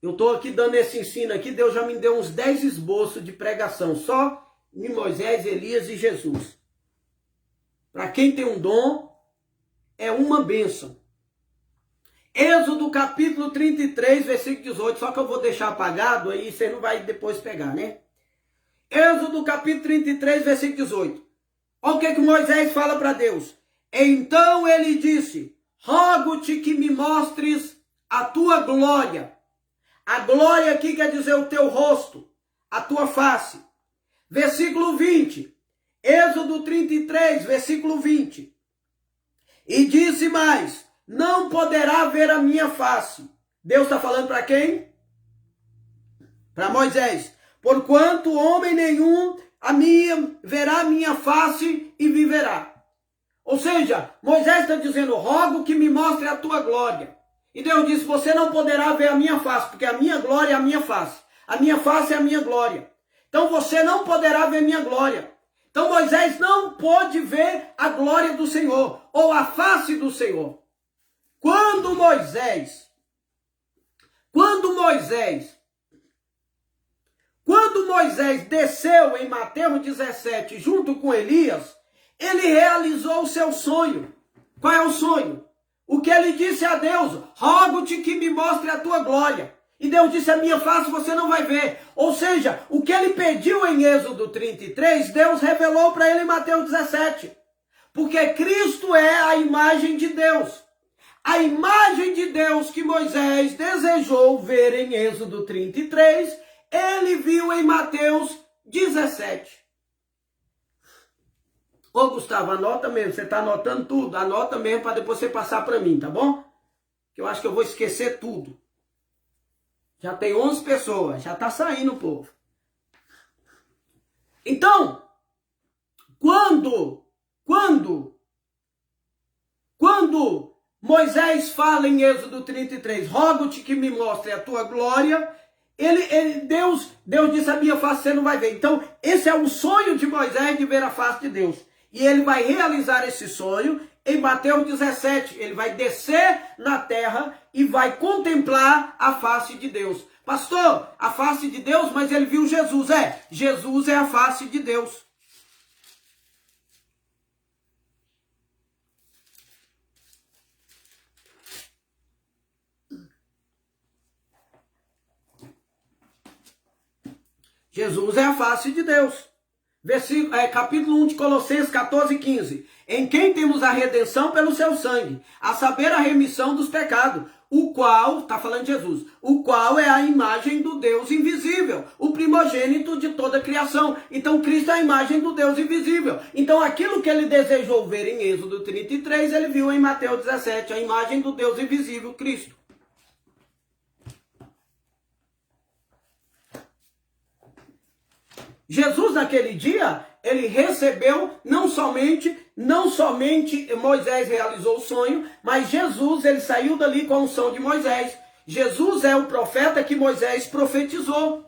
Eu estou aqui dando esse ensino aqui, Deus já me deu uns 10 esboços de pregação, só em Moisés, Elias e Jesus. Para quem tem um dom, é uma bênção. Êxodo capítulo 33, versículo 18, só que eu vou deixar apagado, aí você não vai depois pegar, né? Êxodo capítulo 33, versículo 18. Olha o que Moisés fala para Deus. Então ele disse, rogo-te que me mostres a tua glória. A glória aqui quer dizer o teu rosto, a tua face. Versículo 20. Êxodo 33, versículo 20. E disse mais, não poderá ver a minha face. Deus está falando para quem? Para Moisés. Porquanto homem nenhum verá a minha face e viverá. Ou seja, Moisés está dizendo, rogo que me mostre a tua glória. E Deus disse, você não poderá ver a minha face, porque a minha glória é a minha face. A minha face é a minha glória. Então você não poderá ver a minha glória. Então Moisés não pôde ver a glória do Senhor, ou a face do Senhor. Quando Moisés desceu em Mateus 17 junto com Elias, ele realizou o seu sonho. Qual é o sonho? O que ele disse a Deus, rogo-te que me mostre a tua glória. E Deus disse, a minha face você não vai ver. Ou seja, o que ele pediu em Êxodo 33, Deus revelou para ele em Mateus 17. Porque Cristo é a imagem de Deus. A imagem de Deus que Moisés desejou ver em Êxodo 33, ele viu em Mateus 17. Ô Gustavo, anota mesmo, você está anotando tudo, anota mesmo para depois você passar para mim, tá bom? Que eu acho que eu vou esquecer tudo. Já tem 11 pessoas, já está saindo o povo. Então, quando Moisés fala em Êxodo 33, rogo-te que me mostre a tua glória, Deus disse, a minha face você não vai ver. Então, esse é o sonho de Moisés de ver a face de Deus. E ele vai realizar esse sonho em Mateus 17. Ele vai descer na terra e vai contemplar a face de Deus. Pastor, a face de Deus, mas ele viu Jesus. Jesus é a face de Deus. Jesus é a face de Deus. Capítulo 1 de Colossenses 14, 15. Em quem temos a redenção pelo seu sangue, a saber a remissão dos pecados, o qual, está falando de Jesus, o qual é a imagem do Deus invisível, o primogênito de toda a criação. Então Cristo é a imagem do Deus invisível. Então aquilo que ele desejou ver em Êxodo 33, ele viu em Mateus 17, a imagem do Deus invisível, Cristo. Jesus naquele dia, ele recebeu não somente Moisés realizou o sonho, mas Jesus, ele saiu dali com a unção de Moisés. Jesus é o profeta que Moisés profetizou.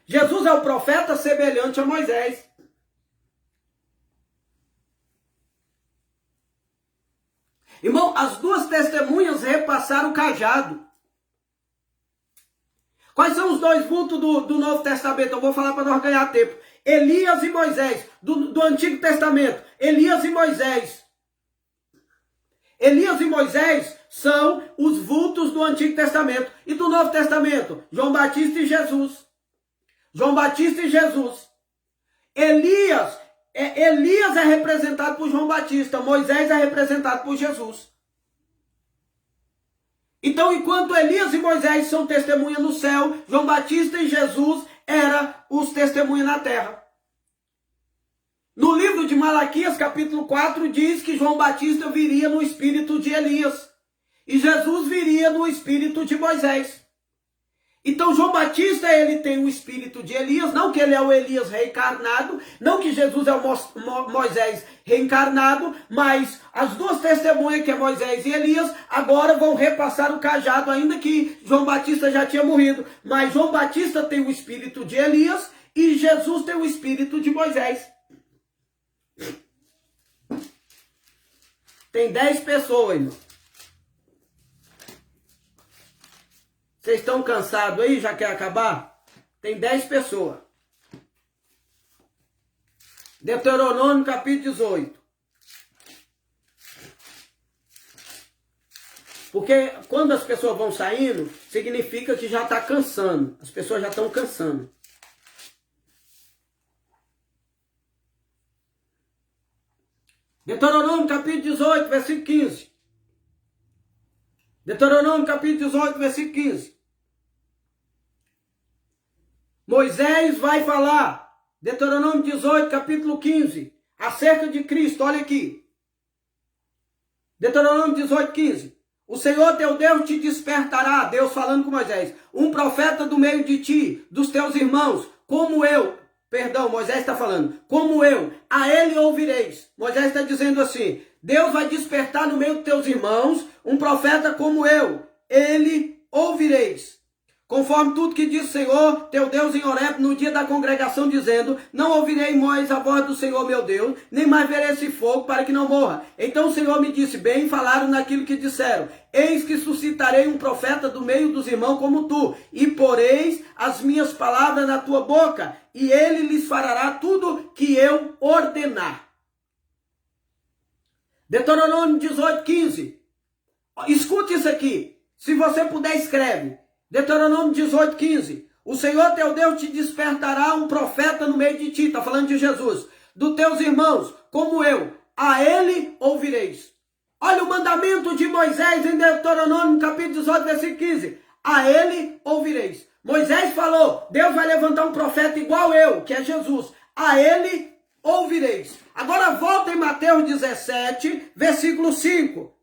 Jesus é o profeta semelhante a Moisés. Irmão, as duas testemunhas repassaram o cajado. Quais são os dois vultos do Novo Testamento? Eu vou falar para nós ganhar tempo. Elias e Moisés, do Antigo Testamento. Elias e Moisés. Elias e Moisés são os vultos do Antigo Testamento. E do Novo Testamento? João Batista e Jesus. João Batista e Jesus. Elias é representado por João Batista. Moisés é representado por Jesus. Então, enquanto Elias e Moisés são testemunhas no céu, João Batista e Jesus eram os testemunhas na terra. No livro de Malaquias, capítulo 4, diz que João Batista viria no espírito de Elias. E Jesus viria no espírito de Moisés. Então, João Batista, ele tem o espírito de Elias, não que ele é o Elias reencarnado, não que Jesus é o Moisés reencarnado, mas as duas testemunhas, que é Moisés e Elias, agora vão repassar o cajado, ainda que João Batista já tinha morrido. Mas João Batista tem o espírito de Elias e Jesus tem o espírito de Moisés. Tem 10 pessoas, irmão. Vocês estão cansados aí? Já quer acabar? Tem 10 pessoas. Deuteronômio capítulo 18. Porque quando as pessoas vão saindo, significa que já está cansando. As pessoas já estão cansando. Deuteronômio capítulo 18, versículo 15. Deuteronômio capítulo 18, versículo 15. Moisés vai falar, Deuteronômio 18, capítulo 15, acerca de Cristo. Olha aqui. Deuteronômio 18, 15. O Senhor teu Deus te despertará, Deus falando com Moisés, um profeta do meio de ti, dos teus irmãos, como eu. Perdão, Moisés está falando, como eu, a ele ouvireis. Moisés está dizendo assim, Deus vai despertar no meio dos teus irmãos um profeta como eu, ele ouvireis. Conforme tudo que diz o Senhor, teu Deus em Horebe, no dia da congregação, dizendo, não ouvirei mais a voz do Senhor meu Deus, nem mais verei esse fogo para que não morra. Então o Senhor me disse, bem falaram naquilo que disseram, eis que suscitarei um profeta do meio dos irmãos como tu, e poreis as minhas palavras na tua boca, e ele lhes fará tudo que eu ordenar. Deuteronômio 18, 15. Escute isso aqui. Se você puder, escreve. Deuteronômio 18, 15. O Senhor teu Deus te despertará um profeta no meio de ti. Está falando de Jesus. Dos teus irmãos, como eu. A ele ouvireis. Olha o mandamento de Moisés em Deuteronômio capítulo 18, versículo 15. A ele ouvireis. Moisés falou, Deus vai levantar um profeta igual eu, que é Jesus. A ele ouvireis. Agora volta em Mateus 17, versículo 5.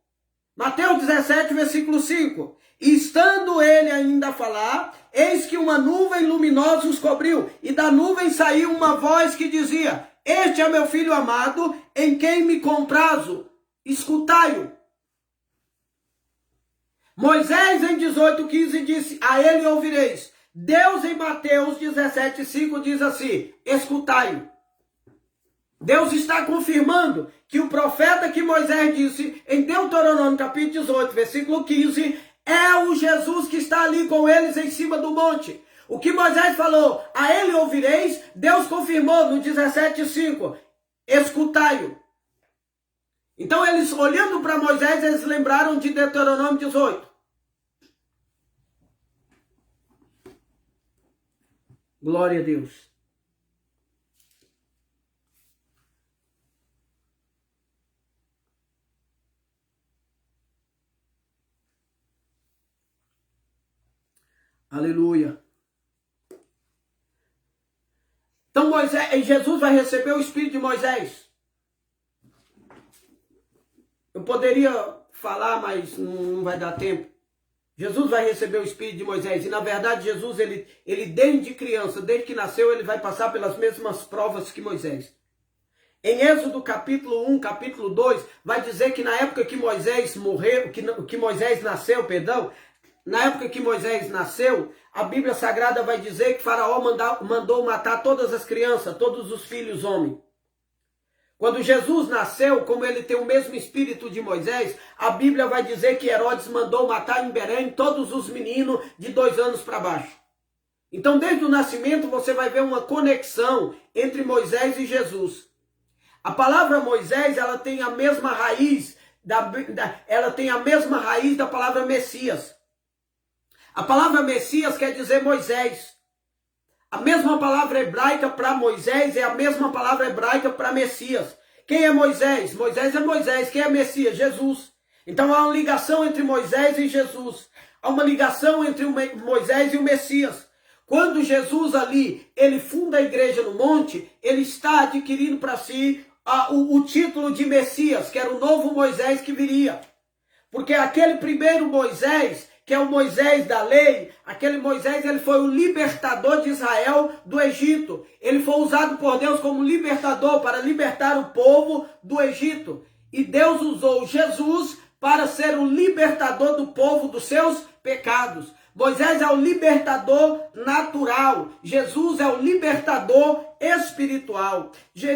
Mateus 17, versículo 5. E estando ele ainda a falar, eis que uma nuvem luminosa os cobriu, e da nuvem saiu uma voz que dizia, este é meu filho amado, em quem me comprazo, escutai-o. Moisés em 18:15 disse, a ele ouvireis. Deus em Mateus 17:5 diz assim, escutai-o. Deus está confirmando que o profeta que Moisés disse em Deuteronômio capítulo 18, versículo 15, é o Jesus que está ali com eles em cima do monte. O que Moisés falou, a ele ouvireis, Deus confirmou no 17:5, escutai-o. Então eles, olhando para Moisés, eles lembraram de Deuteronômio 18. Glória a Deus. Aleluia. Então Jesus vai receber o Espírito de Moisés. Eu poderia falar, mas não vai dar tempo. Jesus vai receber o Espírito de Moisés. E na verdade Jesus, ele desde criança, desde que nasceu, ele vai passar pelas mesmas provas que Moisés. Em Êxodo capítulo 1, capítulo 2, vai dizer que na época que Moisés morreu, que Moisés nasceu, perdão, na época que Moisés nasceu, a Bíblia Sagrada vai dizer que Faraó mandou matar todas as crianças, todos os filhos homens. Quando Jesus nasceu, como ele tem o mesmo espírito de Moisés, a Bíblia vai dizer que Herodes mandou matar em Belém todos os meninos de 2 anos para baixo. Então, desde o nascimento, você vai ver uma conexão entre Moisés e Jesus. A palavra Moisés, ela tem a mesma raiz da palavra Messias. A palavra Messias quer dizer Moisés. A mesma palavra hebraica para Moisés é a mesma palavra hebraica para Messias. Quem é Moisés? Moisés é Moisés. Quem é Messias? Jesus. Então há uma ligação entre Moisés e Jesus. Há uma ligação entre Moisés e o Messias. Quando Jesus ali, ele funda a igreja no monte, ele está adquirindo para si o título de Messias, que era o novo Moisés que viria. Porque aquele primeiro Moisés, que é o Moisés da lei, aquele Moisés, ele foi o libertador de Israel do Egito. Ele foi usado por Deus como libertador para libertar o povo do Egito. E Deus usou Jesus para ser o libertador do povo dos seus pecados. Moisés é o libertador natural. Jesus é o libertador espiritual.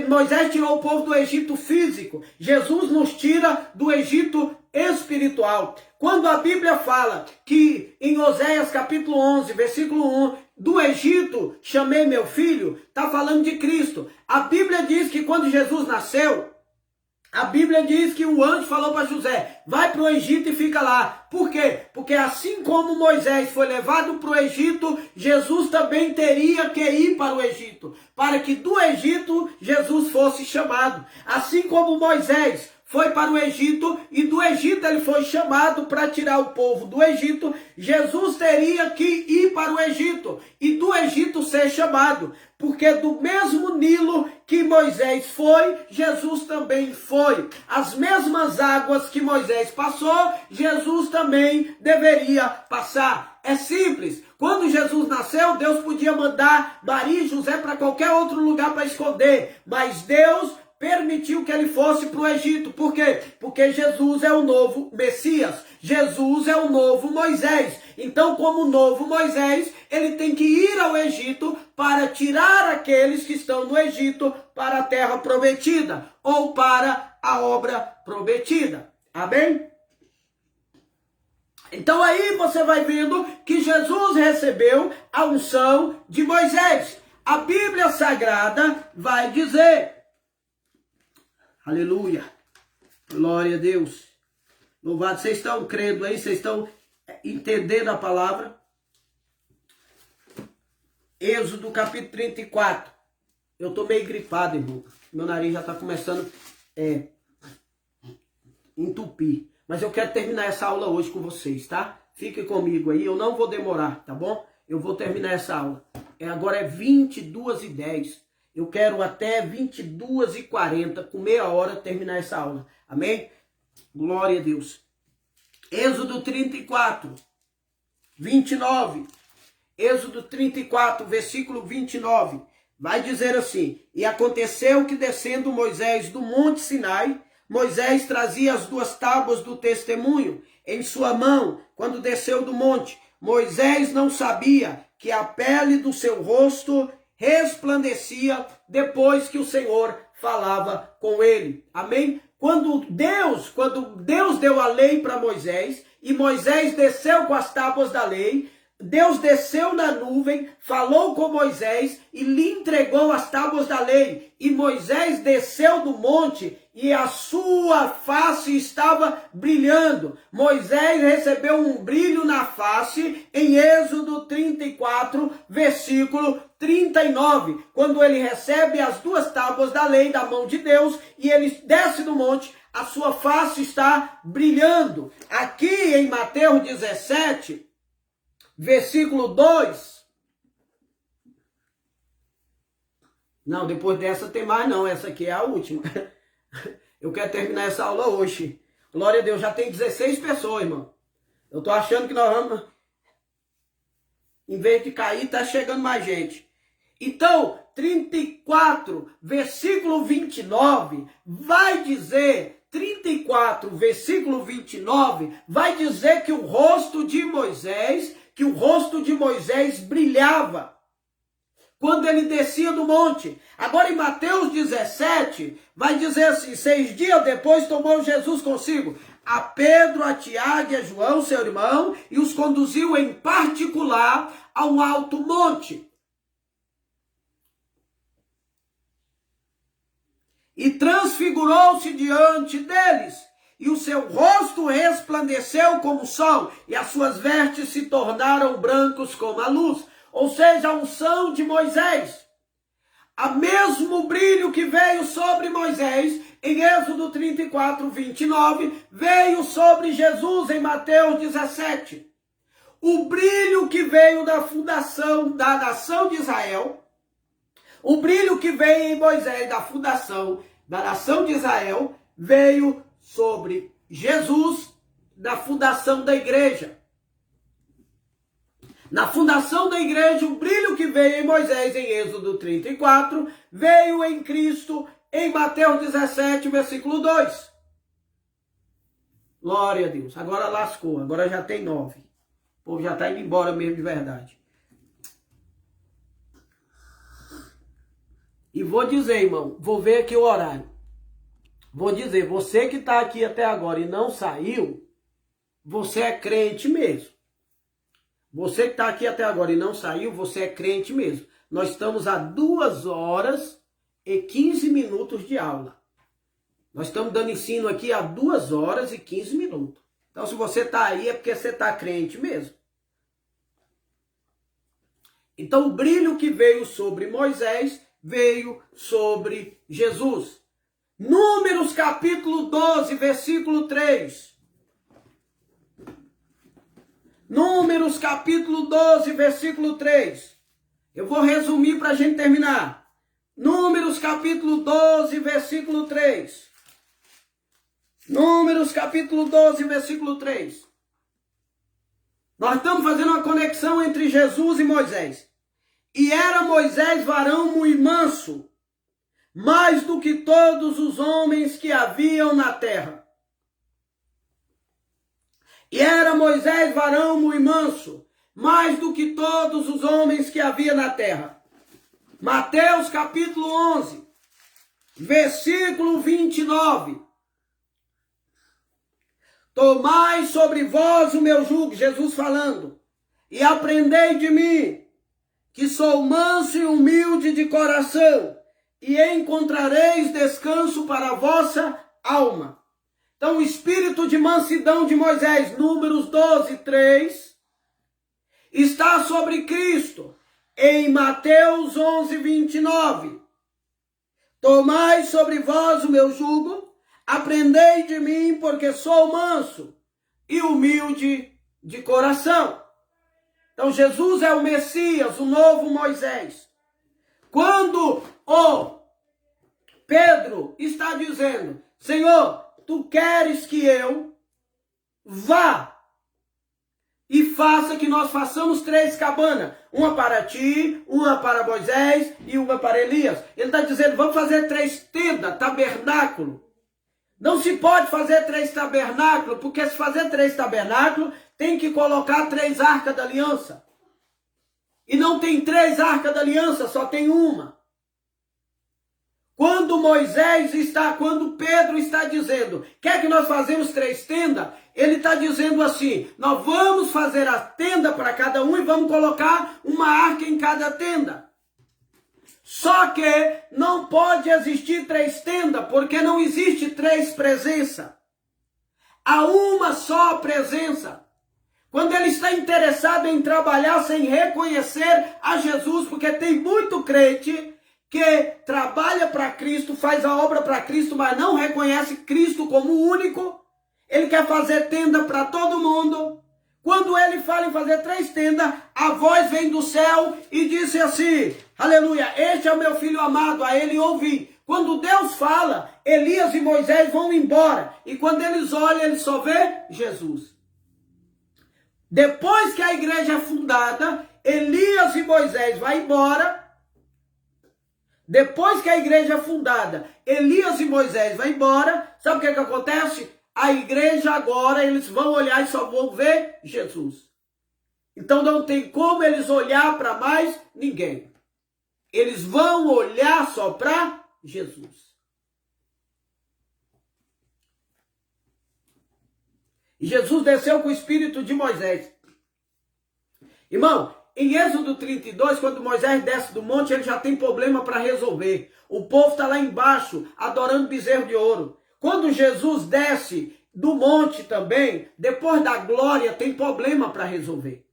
Moisés tirou o povo do Egito físico. Jesus nos tira do Egito espiritual. Quando a Bíblia fala que em Oséias capítulo 11, versículo 1, do Egito chamei meu filho, está falando de Cristo. A Bíblia diz que quando Jesus nasceu, a Bíblia diz que o anjo falou para José, vai para o Egito e fica lá. Por quê? Porque assim como Moisés foi levado para o Egito, Jesus também teria que ir para o Egito, para que do Egito Jesus fosse chamado. Assim como Moisés foi para o Egito e do Egito ele foi chamado para tirar o povo do Egito, Jesus teria que ir para o Egito e do Egito ser chamado, porque do mesmo Nilo que Moisés foi, Jesus também foi. As mesmas águas que Moisés passou, Jesus também deveria passar. É simples. Quando Jesus nasceu, Deus podia mandar Maria e José para qualquer outro lugar para esconder, mas Deus permitiu que ele fosse para o Egito. Por quê? Porque Jesus é o novo Messias. Jesus é o novo Moisés. Então, como novo Moisés, ele tem que ir ao Egito para tirar aqueles que estão no Egito para a terra prometida ou para a obra prometida. Amém? Então aí você vai vendo que Jesus recebeu a unção de Moisés. A Bíblia Sagrada vai dizer... Aleluia. Glória a Deus. Louvado. Vocês estão crendo aí? Vocês estão entendendo a palavra? Êxodo capítulo 34. Eu estou meio gripado, irmão. Meu nariz já está começando a entupir. Mas eu quero terminar essa aula hoje com vocês, tá? Fique comigo aí. Eu não vou demorar, tá bom? Eu vou terminar essa aula. Agora é 22h10. Eu quero até 22h40, com meia hora, terminar essa aula. Amém? Glória a Deus. Êxodo 34, 29. Êxodo 34, versículo 29. Vai dizer assim: e aconteceu que descendo Moisés do monte Sinai, Moisés trazia as 2 tábuas do testemunho em sua mão, quando desceu do monte. Moisés não sabia que a pele do seu rosto resplandecia depois que o Senhor falava com ele. Amém? Quando Deus deu a lei para Moisés e Moisés desceu com as tábuas da lei, Deus desceu na nuvem, falou com Moisés e lhe entregou as tábuas da lei. E Moisés desceu do monte e a sua face estava brilhando. Moisés recebeu um brilho na face em Êxodo 34, versículo 39. Quando ele recebe as 2 tábuas da lei da mão de Deus e ele desce do monte, a sua face está brilhando. Aqui em Mateus 17... versículo 2. Não, depois dessa tem mais não. Essa aqui é a última. Eu quero terminar essa aula hoje. Glória a Deus, já tem 16 pessoas, irmão. Eu tô achando que nós vamos... em vez de cair, tá chegando mais gente. Então, 34, versículo 29, vai dizer... 34, versículo 29, vai dizer que o rosto de Moisés brilhava quando ele descia do monte. Agora em Mateus 17, vai dizer assim: 6 dias depois tomou Jesus consigo a Pedro, a Tiago e a João, seu irmão, e os conduziu em particular a um alto monte. E transfigurou-se diante deles, e o seu rosto resplandeceu como o sol, e as suas vestes se tornaram brancos como a luz. Ou seja, a unção de Moisés. O mesmo brilho que veio sobre Moisés, em Êxodo 34, 29, veio sobre Jesus em Mateus 17. O brilho que veio da fundação da nação de Israel, o brilho que veio em Moisés da fundação da nação de Israel, veio sobre Jesus na fundação da igreja. Na fundação da igreja, o brilho que veio em Moisés, em Êxodo 34, veio em Cristo, em Mateus 17, versículo 2. Glória a Deus. Agora lascou, agora já tem 9. O povo já está indo embora mesmo de verdade. E vou dizer, irmão, vou ver aqui o horário. Vou dizer, você que está aqui até agora e não saiu, você é crente mesmo. Você que está aqui até agora e não saiu, você é crente mesmo. Nós estamos a 2 horas e 15 minutos de aula. Nós estamos dando ensino aqui a 2 horas e 15 minutos. Então, se você está aí, é porque você está crente mesmo. Então, o brilho que veio sobre Moisés veio sobre Jesus. Números capítulo 12, versículo 3. Números capítulo 12, versículo 3. Eu vou resumir para a gente terminar. Números capítulo 12, versículo 3. Números capítulo 12, versículo 3. Nós estamos fazendo uma conexão entre Jesus e Moisés. E era Moisés varão muito manso, mais do que todos os homens que haviam na terra. E era Moisés varão muito manso, mais do que todos os homens que havia na terra. Mateus capítulo 11, versículo 29. Tomai sobre vós o meu jugo, Jesus falando, e aprendei de mim, que sou manso e humilde de coração, e encontrareis descanso para a vossa alma. Então, o espírito de mansidão de Moisés, Números 12, 3, está sobre Cristo, em Mateus 11, 29. Tomai sobre vós o meu jugo, aprendei de mim, porque sou manso e humilde de coração. Então, Jesus é o Messias, o novo Moisés. Quando o Pedro está dizendo, Senhor, tu queres que eu vá e faça que nós façamos 3 cabanas, uma para ti, uma para Moisés e uma para Elias. Ele está dizendo, vamos fazer 3 tendas, tabernáculo. Não se pode fazer 3 tabernáculos, porque se fazer 3 tabernáculos, tem que colocar 3 arcas da aliança. E não tem 3 arcas da aliança, só tem uma. Quando Pedro está dizendo, quer que nós fazemos 3 tendas? Ele está dizendo assim, nós vamos fazer a tenda para cada um e vamos colocar uma arca em cada tenda. Só que não pode existir 3 tendas, porque não existe 3 presenças. Há uma só presença. Quando ele está interessado em trabalhar sem reconhecer a Jesus, porque tem muito crente que trabalha para Cristo, faz a obra para Cristo, mas não reconhece Cristo como único. Ele quer fazer tenda para todo mundo. Quando ele fala em fazer 3 tendas, a voz vem do céu e diz assim, aleluia, este é o meu filho amado, a ele ouvi. Quando Deus fala, Elias e Moisés vão embora. E quando eles olham, eles só vê Jesus. Depois que a igreja é fundada, Elias e Moisés vão embora. Depois que a igreja é fundada, Elias e Moisés vão embora. Sabe o que acontece? A igreja agora, eles vão olhar e só vão ver Jesus. Então não tem como eles olhar para mais ninguém. Eles vão olhar só para Jesus. E Jesus desceu com o espírito de Moisés. Irmão, em Êxodo 32, quando Moisés desce do monte, ele já tem problema para resolver. O povo está lá embaixo, adorando bezerro de ouro. Quando Jesus desce do monte também, depois da glória, tem problema para resolver.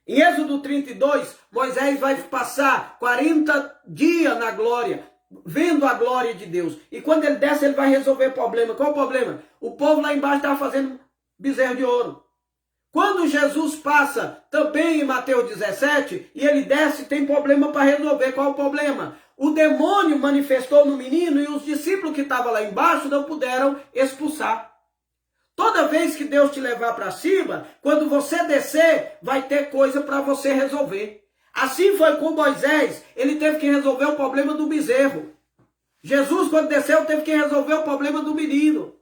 Em Êxodo 32, Moisés vai passar 40 dias na glória, vendo a glória de Deus. E quando ele desce, ele vai resolver problema. Qual o problema? O povo lá embaixo estava fazendo bezerro de ouro. Quando Jesus passa também em Mateus 17, e ele desce, tem problema para resolver. Qual o problema? O demônio manifestou no menino e os discípulos que estavam lá embaixo não puderam expulsar. Toda vez que Deus te levar para cima, quando você descer, vai ter coisa para você resolver. Assim foi com Moisés, ele teve que resolver o problema do bezerro. Jesus, quando desceu, teve que resolver o problema do menino.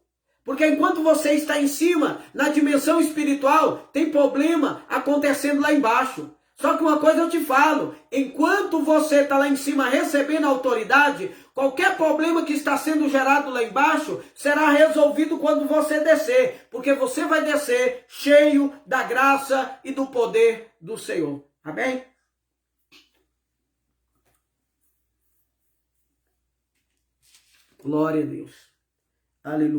Porque enquanto você está em cima, na dimensão espiritual, tem problema acontecendo lá embaixo. Só que uma coisa eu te falo, enquanto você está lá em cima recebendo autoridade, qualquer problema que está sendo gerado lá embaixo será resolvido quando você descer, porque você vai descer cheio da graça e do poder do Senhor. Amém? Glória a Deus. Aleluia.